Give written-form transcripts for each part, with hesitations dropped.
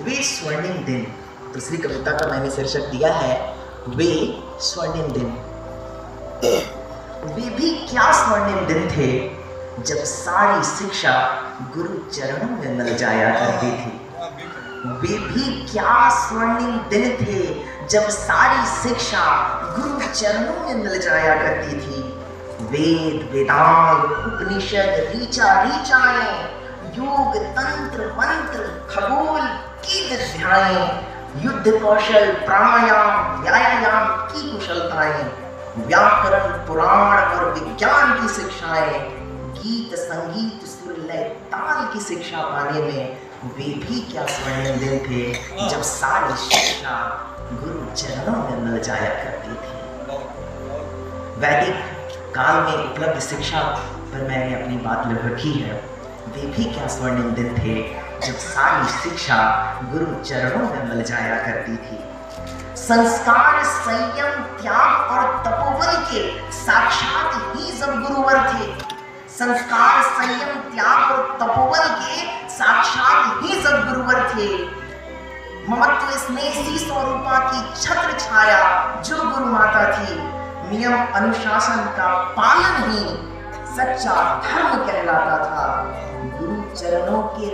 वे स्वर्णिम दिन। दूसरी कविता का मैंने शीर्षक दिया है वे स्वर्णिम दिन। वे भी क्या स्वर्णिम दिन थे जब सारी शिक्षा गुरु चरणों में मिल जाया करती थी। वे भी क्या स्वर्णिम दिन थे जब सारी शिक्षा गुरु चरणों में मिल जाया करती थी। वेद वेदांग उपनिषद ऋचा ऋचाएं, योग तंत्र मंत्र खगोल की विद्याएं, युद्ध कौशल प्राणायाम व्यायाम की कुशलताएं, व्याकरण पुराण और विज्ञान की शिक्षाएं, गीत संगीत सुर लय ताल की शिक्षा पाने में वे भी क्या स्वर्णिम दिन थे जब सारी शिक्षा गुरु चरणों में मिल जाया करती थी। वैदिक काल में उपलब्ध शिक्षा पर मैंने अपनी बात लिख रखी है। वे भी क्या स्वर्णिम दिन थे जब सारी शिक्षा गुरु चरणों में मिल जाया करती थी। संस्कार संयम त्याग और तपोबल के साक्षात ही जब गुरुवर थे। संस्कार संयम त्याग और तपोबल के साक्षात ही जब गुरुवर थे। ममत्व स्नेही स्वरूपा की छत्र छाया जो गुरु माता थी। नियम अनुशासन का पालन ही सच्चा धर्म कहलाता था। गुरु चरणों के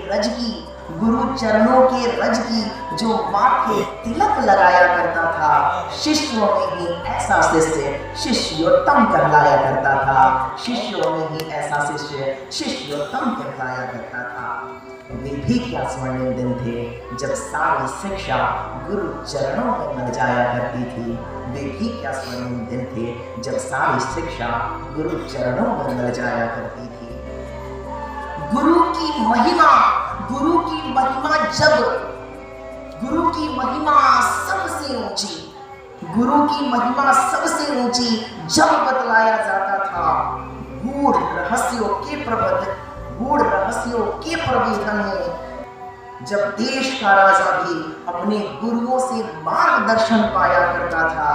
रज की जो माथे तिलक लगाया करता था, शिष्यों में ही ऐसा शिष्य शिष्योत्तम कहलाया करता था। शिष्यों में ही ऐसा शिष्य शिष्योत्तम कहलाया करता था। वे भी क्या स्वर्णिम दिन थे जब सारी शिक्षा गुरु चरणों में मिल जाया करती थी। वे भी क्या स्वर्णिम दिन थे जब सारी शिक्षा गुरु चरणों में मिल जाया करती थी। गुरु की महिमा जब गुरु की महिमा सबसे ऊंची जब बतलाया जाता था। गूढ़ रहस्यों के प्रवेदन में जब देश का राजा भी अपने गुरुओं से मार्गदर्शन पाया करता था।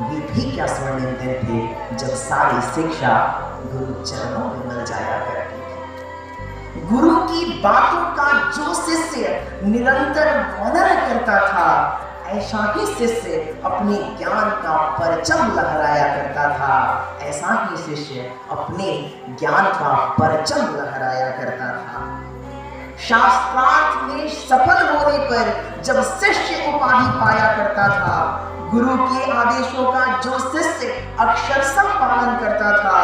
वे भी क्या स्वर्णिम दिन थे जब सारी शिक्षा गुरु चरणों में मिल जाया करती थी। गुरु की बातों का जो शिष्य निरंतर मनन करता था, ऐसा ही शिष्य अपने ज्ञान का परचम लहराया करता था। ऐसा ही शिष्य अपने ज्ञान का परचम लहराया करता था। शास्त्रार्थ में सफल होने पर जब शिष्य उपाधि पाया करता था, गुरु के आदेशों का जो शिष्य अक्षरशः पालन करता था,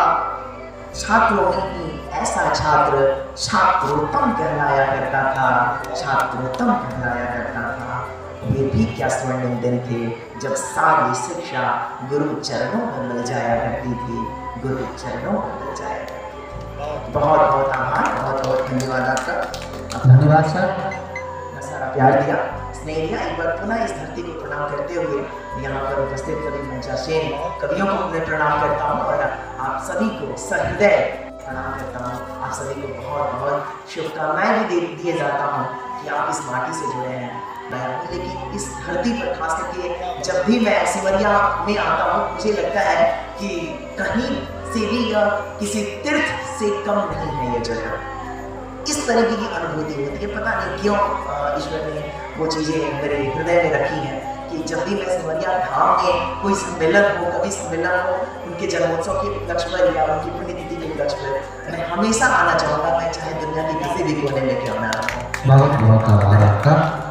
छात्रों में ही ऐसा छात्र छात्रोत्तम कहलाया करता था। वे भी क्या स्वर्णिम दिन थे जब सारी शिक्षा गुरु चरणों में मिल जाया करती थी। बहुत बहुत आभार, बहुत बहुत धन्यवाद आपका। धन्यवाद सर। सारा प्यार दिया, स्नेह दिया। एक बार पुनः इस धरती को प्रणाम करते हुए यहाँ पर उपस्थित कवि मंचासीन कवियों को मैं प्रणाम करता हूँ और आप सभी को सहृदय प्रणाम करता हूँ। आप सभी को बहुत बहुत शुभकामनाएं भी दिए जाता हूँ कि आप इस माटी से जुड़े हैं। लेकिन इस धरती पर खास करके जब भी मैं सिमरिया में आता हूँ, मुझे लगता है कि कहीं से भी या किसी तीर्थ से कम नहीं है ये जगह। इस तरीके की अनुभूति होती है। पता नहीं क्यों ईश्वर ने वो चीज़ें मेरे हृदय में रखी हैं कि जब भी मैं सिमरिया धाम में कोई सम्मेलन हो, कभी सम्मेलन हो, उनके जन्मोत्सव के उपलक्ष्य पर या उनकी पुण्यतिथि के उपलक्ष्य पर मैं हमेशा आना चाहूँगा। मैं चाहे दुनिया के किसी भी कोने में क्यों ना आऊँ। बहुत बहुत आभार आपका।